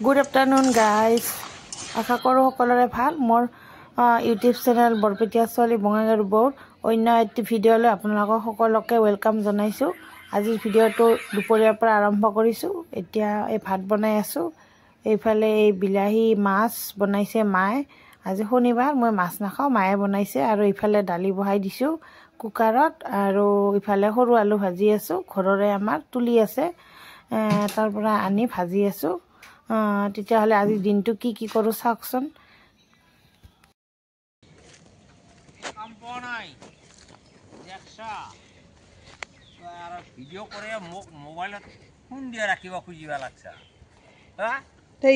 Good afternoon guys, আশা কৰোঁ সকলোৰে ভাল। মোৰ ইউটিউব চেনেল বৰপেটীয়া ছোৱালী বঙাইগাঁও বৌৰ অন্য এটি ভিডিঅ'লৈ আপোনালোকক সকলোকে ৱেলকাম জনাইছোঁ। আজিৰ ভিডিঅ'টো দুপৰীয়াৰ পৰা আৰম্ভ কৰিছোঁ। এতিয়া এই ভাত বনাই আছোঁ। এইফালে এই বিলাহী মাছ বনাইছে মায়ে। আজি শনিবাৰ, মই মাছ নাখাওঁ, মায়ে বনাইছে। আৰু ইফালে দালি বহাই দিছোঁ কুকাৰত। আৰু ইফালে সৰু আলু ভাজি আছোঁ, ঘৰৰে আমাৰ তুলি আছে, তাৰ পৰা আনি ভাজি আছোঁ। তেতিয়াহ'লে আজিৰ দিনটো কি কৰোঁ চাওকচোন।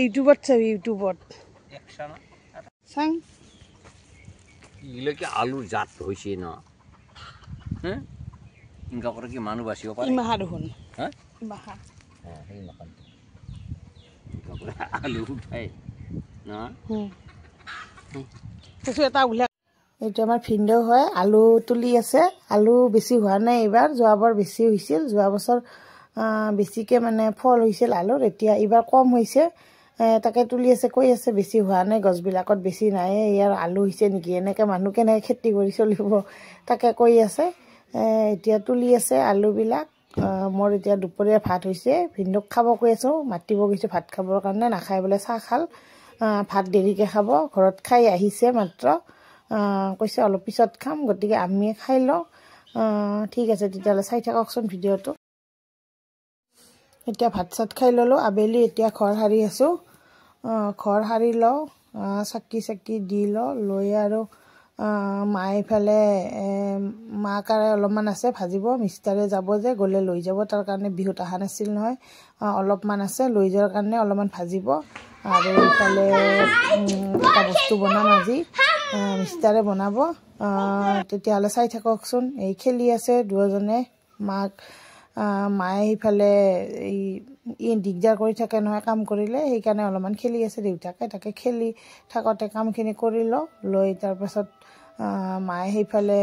ইউটিউবত চাবি, ইউটিউবত চাং আলুৰ জাত হৈছে ন, ইনকা কৰে কি মানুহ বাচিব পাৰে। ইমাহা দেখোন আলু উঠাই না এইটো আমাৰ ভিনদেউ হয়। আলু তুলি আছে। আলু বেছি হোৱা নাই এইবাৰ, যোৱাবাৰ বেছি হৈছিল। যোৱা বছৰ বেছিকৈ মানে ফল হৈছিল আলুৰ, এতিয়া এইবাৰ কম হৈছে। তাকে তুলি আছে, কৈ আছে বেছি হোৱা নাই, গছবিলাকত বেছি নাই, ইয়াৰ আলু হৈছে নেকি, এনেকৈ মানুহ কেনেকৈ খেতি কৰি চলিব, তাকে কৈ আছে। এতিয়া তুলি আছে আলুবিলাক। মোৰ এতিয়া দুপৰীয়া ভাত হৈছে। ভিনদেউক খাব কৈ আছোঁ, মাতিব গৈছোঁ ভাত খাবৰ কাৰণে, নাখাই বোলে, চাহ খাল, ভাত দেৰিকৈ খাব, ঘৰত খাই আহিছে মাত্ৰ। কৈছে অলপ পিছত খাম, গতিকে আমি খাই লওঁ। ঠিক আছে তেতিয়াহ'লে, চাই থাককচোন ভিডিঅ'টো। এতিয়া ভাত চাত খাই ল'লোঁ আবেলি। এতিয়া ঘৰ সাৰি আছোঁ। ঘৰ সাৰি লওঁ, চাকি দি লৈ আৰু মায়ে ইফালে মাক আৰু অলপমান আছে ভাজিব, মিষ্টাৰে যাব যে, গ'লে লৈ যাব, তাৰ কাৰণে বিহুত অহা নাছিল নহয়, অলপমান আছে, লৈ যোৱাৰ কাৰণে অলপমান ভাজিব। আৰু ইফালে এটা বস্তু বনাম আজি, মিষ্টাৰে বনাব। তেতিয়াহ'লে চাই থাককচোন। এই খেলি আছে দুয়োজনে। মায়ে সিফালে এই দিগদাৰ কৰি থাকে নহয় কাম কৰিলে, সেইকাৰণে অলপমান খেলি আছে দেউতাকে। তাকে খেলি থাকোঁতে কামখিনি কৰি লৈ তাৰপাছত মায়ে সেইফালে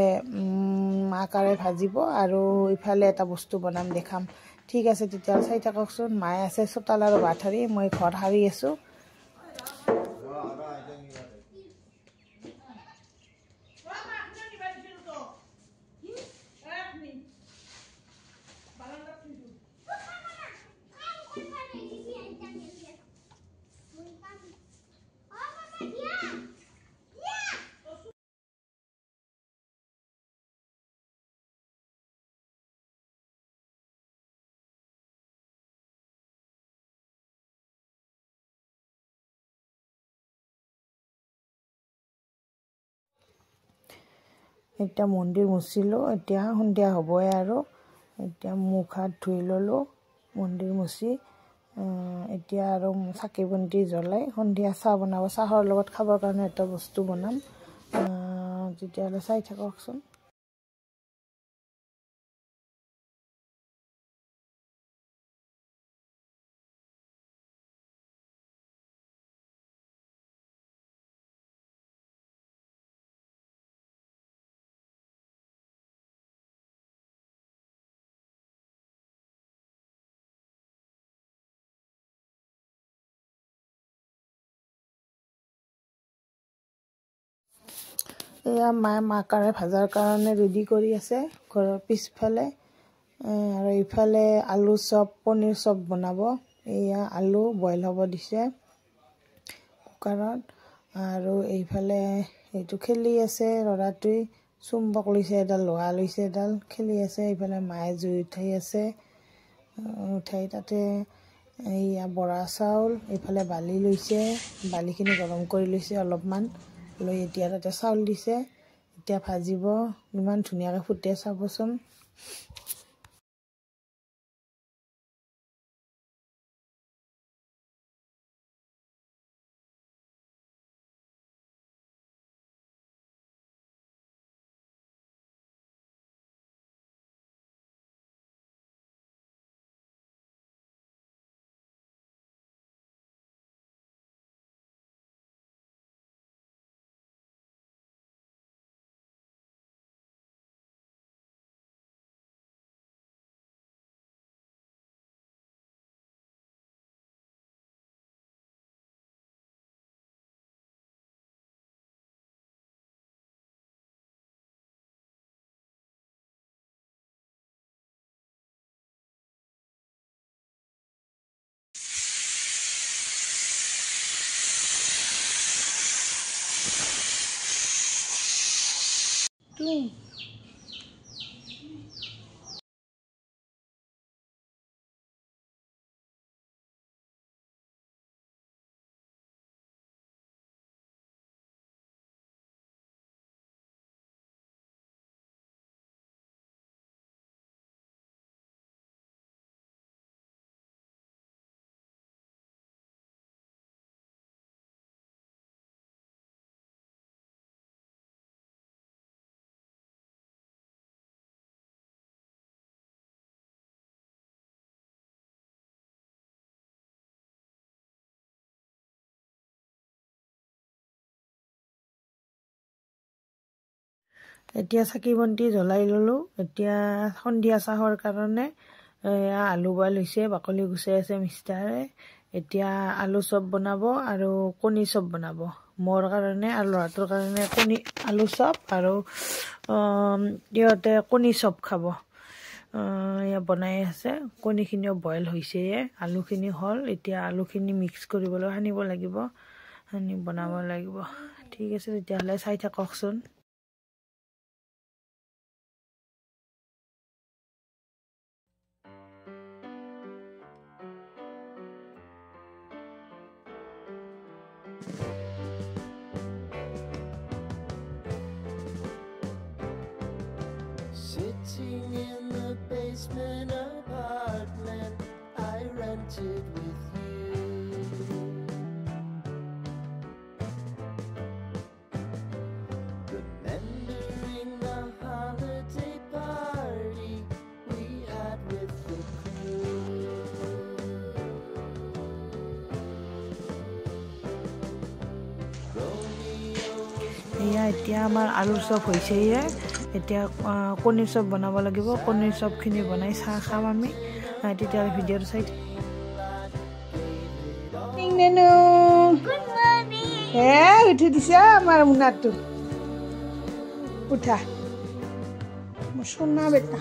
মাকাৰে ভাজিব, আৰু ইফালে এটা বস্তু বনাম, দেখাম। ঠিক আছে তেতিয়াহ'লে চাই থাককচোন। মায়ে আছে চোতাল আৰু ভাত সাৰি, মই ঘৰ সাৰি আছোঁ। এতিয়া মন্দিৰ মুচিলোঁ। এতিয়া সন্ধিয়া হ'বই আৰু। এতিয়া মুখ হাত ধুই ল'লোঁ মন্দিৰ মুচি। এতিয়া আৰু চাকি বন্তি জ্বলাই সন্ধিয়া চাহ বনাব, চাহৰ লগত খাবৰ কাৰণে এটা বস্তু বনাম। তেতিয়াহ'লে চাই থাককচোন। এয়া মায়ে মাকাৰে ভাজাৰ কাৰণে ৰেডি কৰি আছে ঘৰৰ পিছফালে। আৰু ইফালে আলু চপ, পনীৰ চপ বনাব। এয়া আলু বইল হ'ব দিছে কুকাৰত। আৰু এইফালে এইটো খেলি আছে ল'ৰাটোৱে, চুম্বক লৈছে এডাল, লোহা লৈছে এডাল, খেলি আছে। এইফালে মায়ে জুই উঠাই আছে, উঠাই তাতে এইয়া বৰা চাউল, এইফালে বালি লৈছে, বালিখিনি গৰম কৰি লৈছে অলপমান, লৈ এতিয়া তাতে চাউল দিছে। এতিয়া ভাজিব, ইমান ধুনীয়াকৈ ফুটে চাবচোন। এতিয়া চাকি বন্তি জ্বলাই ল'লোঁ। এতিয়া সন্ধিয়া চাহৰ কাৰণে আলু বইল হৈছে, বাকলি গুচাই আছে মিষ্টাৰে। এতিয়া আলু চপ বনাব আৰু কণী চপ বনাব। মোৰ কাৰণে আৰু ল'ৰাটোৰ কাৰণে আলু চপ আৰু ইহঁতে কণী চপ খাব। এয়া বনাই আছে। কণীখিনিও বইল হৈছেয়ে, আলুখিনি হ'ল। এতিয়া আলুখিনি মিক্স কৰিবলৈ সানিব লাগিব, সানি বনাব লাগিব। ঠিক আছে, তেতিয়াহ'লে চাই থাককচোন। Sitting in the basement apartment I rented with you, remembering the holiday party we had with the crew. এয়া এতিয়া আমাৰ আলুৰ চপ হৈছেয়ে। এতিয়া কণীৰ চপ বনাব লাগিব। কণীৰ চপখিনি বনাই চাহ খাম আমি। তেতিয়াহ'লে ভিডিঅ'টো চাই উঠি দিছে আমাৰ মুনাটো। উঠা সোনা বেটা।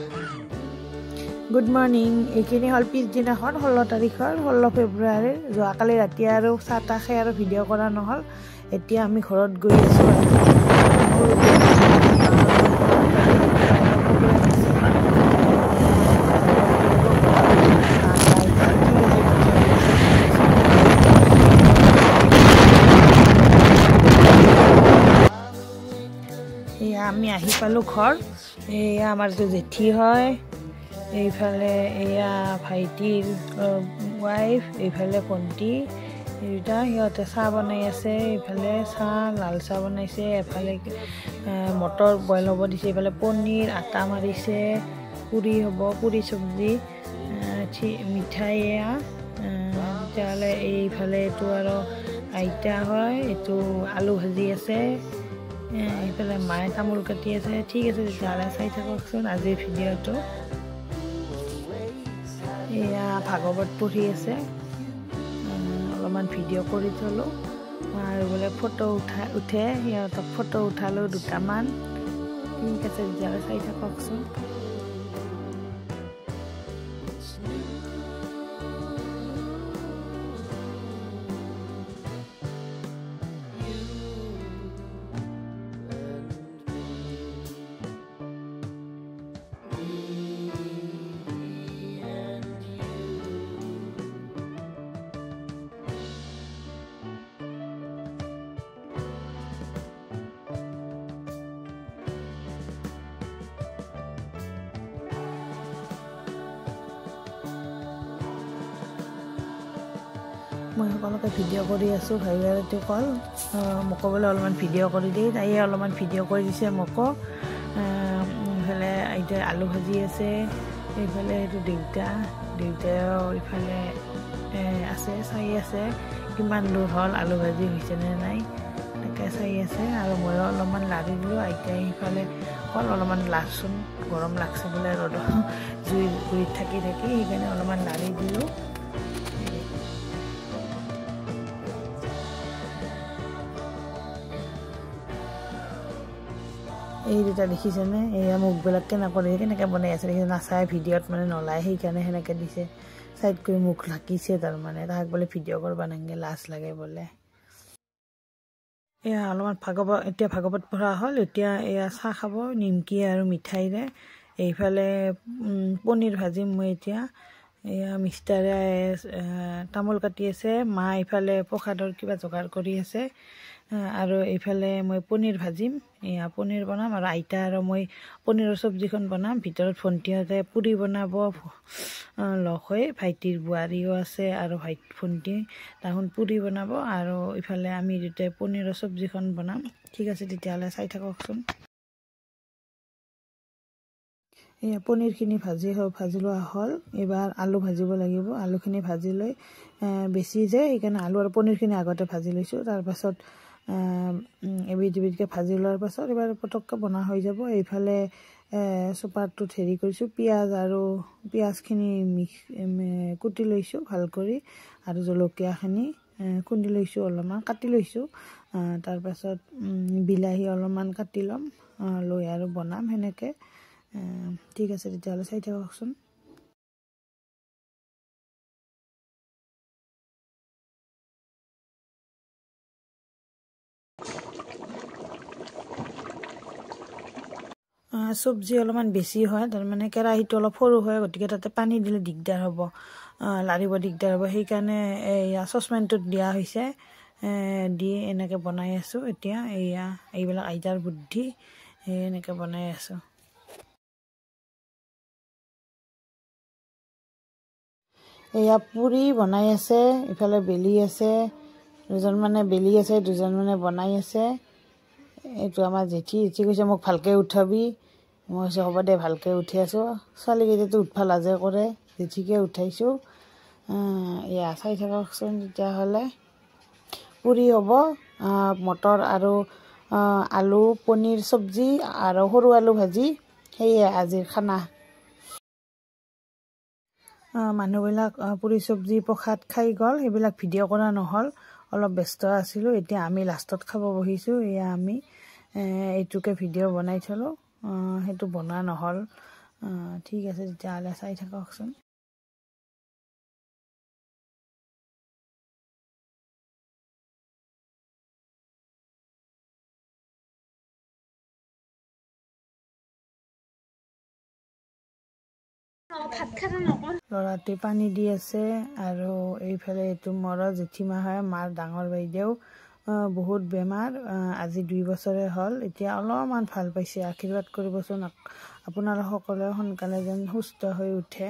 Good morning. এইখিনি হ'ল পিছদিনাখন 16 তাৰিখৰ 16 ফেব্ৰুৱাৰীৰ। যোৱাকালি ৰাতি আৰু চাহ তাহ খাই আৰু ভিডিঅ' কৰা নহ'ল। এতিয়া আমি ঘৰত গৈ আছোঁ। এয়া আমি আহি পালোঁ ঘৰ। এয়া আমাৰ জেঠী হয়, এইফালে এয়া ভাইটিৰ ৱাইফ, এইফালে ভণ্টি দুটা। সিহঁতে চাহ বনাই আছে। এইফালে চাহ লাল চাহ বনাইছে, এফালে মটৰ বইল হ'ব দিছে, এইফালে পনীৰ আটা মাৰিছে, পুৰি হ'ব, পুৰি চব্জি, মিঠাই এয়া। তেতিয়াহ'লে এইফালে এইটো আৰু আইতা হয়, এইটো আলু ভাজি আছে, এইফালে মায়ে তামোল কাটি আছে। ঠিক আছে, তেতিয়াহ'লে চাই থাককচোন আজিৰ ভিডিঅ'টো। এয়া ভাগৱত পঢ়ি আছে, অলপমান ভিডিঅ' কৰি থলোঁ। আৰু বোলে ফটো উঠে, সিহঁতক ফটো উঠালোঁ দুটামান। ঠিক আছে, তেতিয়াহ'লে চাই থাককচোন। মই সকলোকে ভিডিঅ' কৰি আছোঁ। ভাইটি কল মোকো বোলে অলপমান ভিডিঅ' কৰি দিয়ে। তাইয়ে অলপমান ভিডিঅ' কৰি দিছে মোকো। এইফালে এতিয়া আলু ভাজি আছে, এইফালে সেইটো দেউতাও এইফালে আছে, চাই আছে কিমান দূৰ হ'ল, আলু ভাজি হৈছেনে নাই তাকে চাই আছে। আৰু ময়ো অলপমান লাৰি দিলোঁ। আইতাই সিফালে কল অলপমান লাচোন, গৰম লাগছে বোলে ৰ'দত জুইত থাকি সেইকাৰণে অলপমান লাৰি দিলোঁ। এই দুটা দেখিছেনে, এয়া মুখবিলাক কেনেকৈ বনাই আছে দেখিছে, নাচাই ভিডিঅ'ত মানে নলায়, সেইকাৰণে সেনেকৈ দিছে। চাইড কৰি মুখ ঢাকিছে, তাৰমানে তাহাক বোলে ভিডিঅ' কৰিব নালাগে, লাজ লাগে বোলে। এয়া অলপমান ভাগৱত পঢ়া হ'ল। এতিয়া এয়া চাহ খাব নিমকি আৰু মিঠাইৰে। এইফালে পনীৰ ভাজিম মই এতিয়া। এয়া মিষ্টাৰে তামোল কাটি আছে, মা ইফালে প্ৰসাদৰ কিবা যোগাৰ কৰি আছে, আৰু এইফালে মই পনীৰ ভাজিম। এয়া পনীৰ বনাম আৰু আইতা আৰু মই পনীৰৰ চব্জিখন বনাম। ভিতৰত ভণ্টিহঁতে পুৰি বনাব লগ হৈ, ভাইটিৰ বোৱাৰীও আছে আৰু ভণ্টি তাহোন পুৰি বনাব, আৰু ইফালে আমি দুটাই পনীৰৰ চব্জিখন বনাম। ঠিক আছে তেতিয়াহ'লে চাই থাককচোন। এয়া পনীৰখিনি ভাজি লোৱা হ'ল। এইবাৰ আলু ভাজিব লাগিব। আলুখিনি ভাজি লৈ বেছি যে সেইকাৰণে আলু আৰু পনীৰখিনি আগতে ভাজি লৈছোঁ। তাৰপাছত এবিধকৈ ভাজি লোৱাৰ পাছত এইবাৰ পটককৈ বনোৱা হৈ যাব। এইফালে চুপাৰটোত হেৰি কৰিছোঁ, পিঁয়াজখিনি কুটি লৈছোঁ ভাল কৰি, আৰু জলকীয়াখিনি খুন্দি লৈছোঁ, অলপমান কাটি লৈছোঁ। তাৰপাছত বিলাহী অলপমান কাটি ল'ম, লৈ আৰু বনাম সেনেকৈ। ঠিক আছে তেতিয়াহ'লে চাই থাককচোন। চব্জি অলপমান বেছি হয়, তাৰমানে কেৰাহীটো অলপ সৰু হয়, গতিকে তাতে পানী দিলে দিগদাৰ হ'ব, লাৰিব দিগদাৰ হ'ব। সেইকাৰণে এয়া চচপেনটোত দিয়া হৈছে, দি এনেকৈ বনাই আছোঁ এতিয়া। এইবিলাক আইতাৰ বুদ্ধি, এনেকৈ বনাই আছোঁ। এয়া পুৰি বনাই আছে, ইফালে বেলি আছে, দুজনমানে বেলি আছে, দুজনমানে বনাই আছে। এইটো আমাৰ জেঠি কৈছে মোক ভালকৈ উঠাবি। মই কৈছোঁ হ'ব দে, ভালকৈ উঠি আছোঁ। ছোৱালীকেইটাতো উঠিব লাজে কৰে, জেঠিকে উঠাইছোঁ। এয়া চাই থাককচোন তেতিয়াহ'লে। পুৰি হ'ব, মটৰ আৰু আলু, পনীৰ চব্জি আৰু সৰু আলু ভাজি, সেয়ে আজিৰ খানা। মানুহবিলাক পুৰি চব্জি প্ৰসাদ খাই গ'ল, সেইবিলাক ভিডিঅ' কৰা নহ'ল, অলপ ব্যস্ত আছিলোঁ। এতিয়া আমি লাষ্টত খাব বহিছোঁ। এয়া আমি এইটোকে ভিডিঅ' বনাই থলোঁ, সেইটো বনোৱা নহ'ল। ঠিক আছে তেতিয়াহ'লে চাই থাককচোন। ল'ৰাটোৱে পানী দি আছে, আৰু এইফালে এইটো মোৰ জেঠীমা হয়, মাৰ ডাঙৰ বাইদেউ। বহুত বেমাৰ, আজি 2 বছৰে হ'ল। এতিয়া অলপমান ভাল পাইছে। আশীৰ্বাদ কৰিবচোন আপোনালোকসকলে, সোনকালে যেন সুস্থ হৈ উঠে।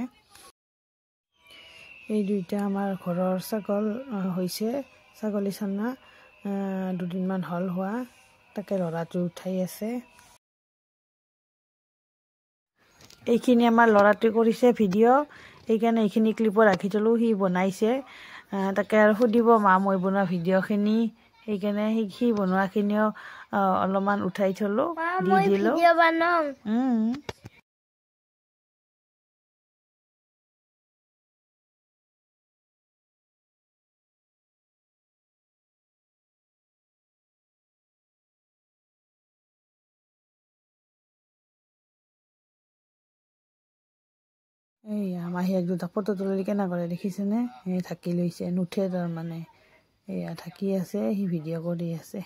এই দুইটা আমাৰ ঘৰৰ ছাগল হৈছে, ছাগলী চানা 2 দিনমান হ'ল হোৱা, তাকে ল'ৰাটো উঠাই আছে। এইখিনি আমাৰ ল'ৰাটোৱে কৰিছে ভিডিঅ', সেইকাৰণে এইখিনি ক্লিপত ৰাখি থলোঁ। সি বনাইছে, তাকে আৰু সুধিব মা মই বনোৱা ভিডিঅ'খিনি, সেইকাৰণে সি বনোৱাখিনিও অলপমান উঠাই থলোঁ, দি দিলোঁ। এইয়া মাহীয়েক দুটাক ফটো তুলি কেনে কৰে দেখিছেনে? এই ঢাকি লৈছে, নুঠে তাৰমানে। এয়া ঢাকি আছে, সি ভিডিঅ' কৰি আছে।